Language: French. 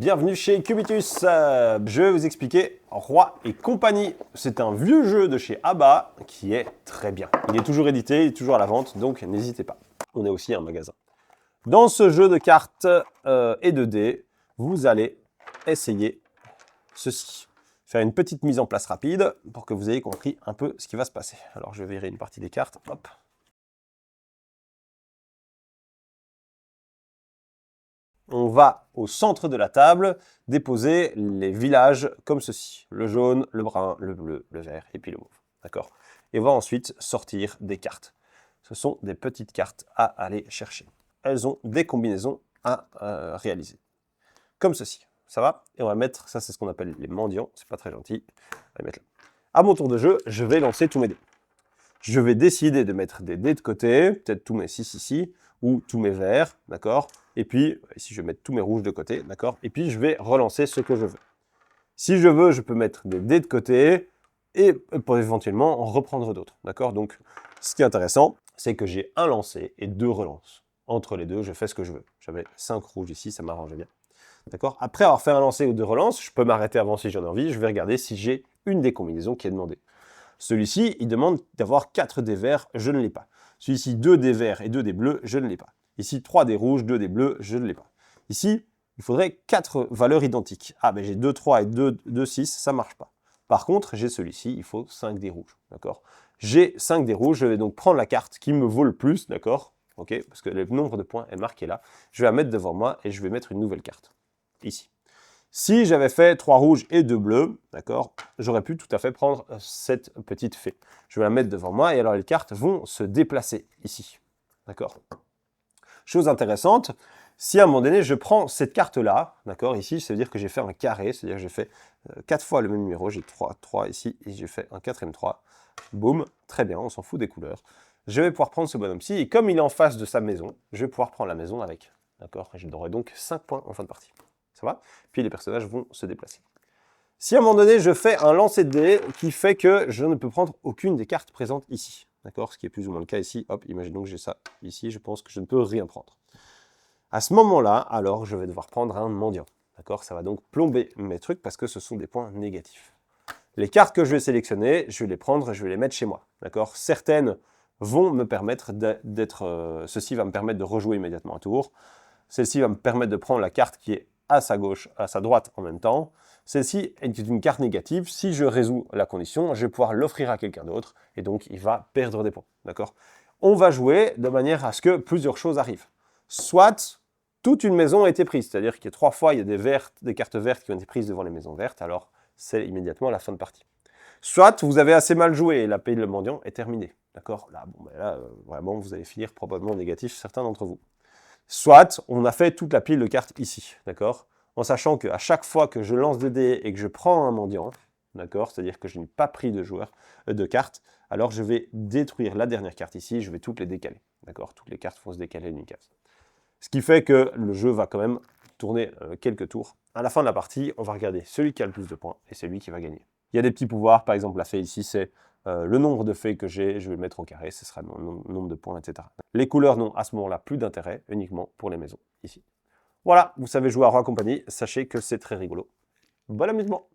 Bienvenue chez Cubitus, je vais vous expliquer Roi et compagnie. C'est un vieux jeu de chez ABBA qui est très bien. Il est toujours édité, il est toujours à la vente, donc n'hésitez pas. On est aussi un magasin. Dans ce jeu de cartes et de dés, vous allez essayer ceci. Faire une petite mise en place rapide pour que vous ayez compris un peu ce qui va se passer. Alors je vais virer une partie des cartes, hop. On va au centre de la table déposer les villages comme ceci. Le jaune, le brun, le bleu, le vert et puis le mauve. D'accord? Et on va ensuite sortir des cartes. Ce sont des petites cartes à aller chercher. Elles ont des combinaisons à réaliser. Comme ceci. Ça va? Et on va mettre, ça c'est ce qu'on appelle les mendiants. C'est pas très gentil. On va les mettre là. À mon tour de jeu, je vais lancer tous mes dés. Je vais décider de mettre des dés de côté, peut-être tous mes 6 ici, ou tous mes verts, d'accord? Et puis, ici, je vais mettre tous mes rouges de côté, d'accord? Et puis, je vais relancer ce que je veux. Si je veux, je peux mettre des dés de côté et pour éventuellement en reprendre d'autres, d'accord? Donc, ce qui est intéressant, c'est que j'ai un lancer et 2 relances. Entre les deux, je fais ce que je veux. J'avais 5 rouges ici, ça m'arrangeait bien. D'accord? Après avoir fait un lancer ou 2 relances, je peux m'arrêter avant si j'en ai envie. Je vais regarder si j'ai une des combinaisons qui est demandée. Celui-ci, il demande d'avoir 4 dés verts, je ne l'ai pas. Celui-ci, 2 dés verts et 2 dés bleus, je ne l'ai pas. Ici, 3 dés rouges, 2 dés bleus, je ne l'ai pas. Ici, il faudrait 4 valeurs identiques. Ah, ben j'ai 2, 3 et 2, 6, ça ne marche pas. Par contre, j'ai celui-ci, il faut 5 dés rouges, d'accord? J'ai 5 dés rouges, je vais donc prendre la carte qui me vaut le plus, d'accord? Ok, parce que le nombre de points est marqué là. Je vais la mettre devant moi et je vais mettre une nouvelle carte, ici. Si j'avais fait 3 rouges et 2 bleus, d'accord, j'aurais pu tout à fait prendre cette petite fée. Je vais la mettre devant moi et alors les cartes vont se déplacer ici. D'accord. Chose intéressante, si à un moment donné je prends cette carte-là, d'accord, ici, ça veut dire que j'ai fait un carré, c'est-à-dire que j'ai fait 4 fois le même numéro, j'ai 3 ici et j'ai fait un 4e 3. Boum, très bien, on s'en fout des couleurs. Je vais pouvoir prendre ce bonhomme-ci et comme il est en face de sa maison, je vais pouvoir prendre la maison avec. D'accord, et j'aurai donc 5 points en fin de partie. Ça va? Puis les personnages vont se déplacer. Si à un moment donné, je fais un lancer de dés qui fait que je ne peux prendre aucune des cartes présentes ici, d'accord? Ce qui est plus ou moins le cas ici. Hop, imaginons que j'ai ça ici, je pense que je ne peux rien prendre. À ce moment-là, alors, je vais devoir prendre un mendiant, d'accord? Ça va donc plomber mes trucs parce que ce sont des points négatifs. Les cartes que je vais sélectionner, je vais les prendre et je vais les mettre chez moi, d'accord? Certaines vont me permettre d'être... ceci va me permettre de rejouer immédiatement un tour. Celle-ci va me permettre de prendre la carte qui est à sa gauche, à sa droite en même temps. Celle-ci est une carte négative. Si je résous la condition, je vais pouvoir l'offrir à quelqu'un d'autre et donc il va perdre des points. D'accord? On va jouer de manière à ce que plusieurs choses arrivent. Soit toute une maison a été prise, c'est-à-dire qu'il y a 3 fois, il y a des cartes vertes qui ont été prises devant les maisons vertes, alors c'est immédiatement la fin de partie. Soit vous avez assez mal joué et la paye de le mendiant est terminée. D'accord? Là, bon, ben là vraiment, vous allez finir probablement négatif, certains d'entre vous. Soit, on a fait toute la pile de cartes ici, d'accord? En sachant qu'à chaque fois que je lance des dés et que je prends un mendiant, d'accord? C'est-à-dire que je n'ai pas pris de cartes, alors je vais détruire la dernière carte ici, je vais toutes les décaler, d'accord? Toutes les cartes vont se décaler d'une case. Ce qui fait que le jeu va quand même tourner quelques tours. À la fin de la partie, on va regarder celui qui a le plus de points et celui qui va gagner. Il y a des petits pouvoirs, par exemple la fée ici, c'est le nombre de fées que j'ai, je vais le mettre au carré, ce sera mon nombre de points, etc. Les couleurs n'ont à ce moment-là plus d'intérêt, uniquement pour les maisons, ici. Voilà, vous savez jouer à Roi Compagnie, sachez que c'est très rigolo. Bon amusement!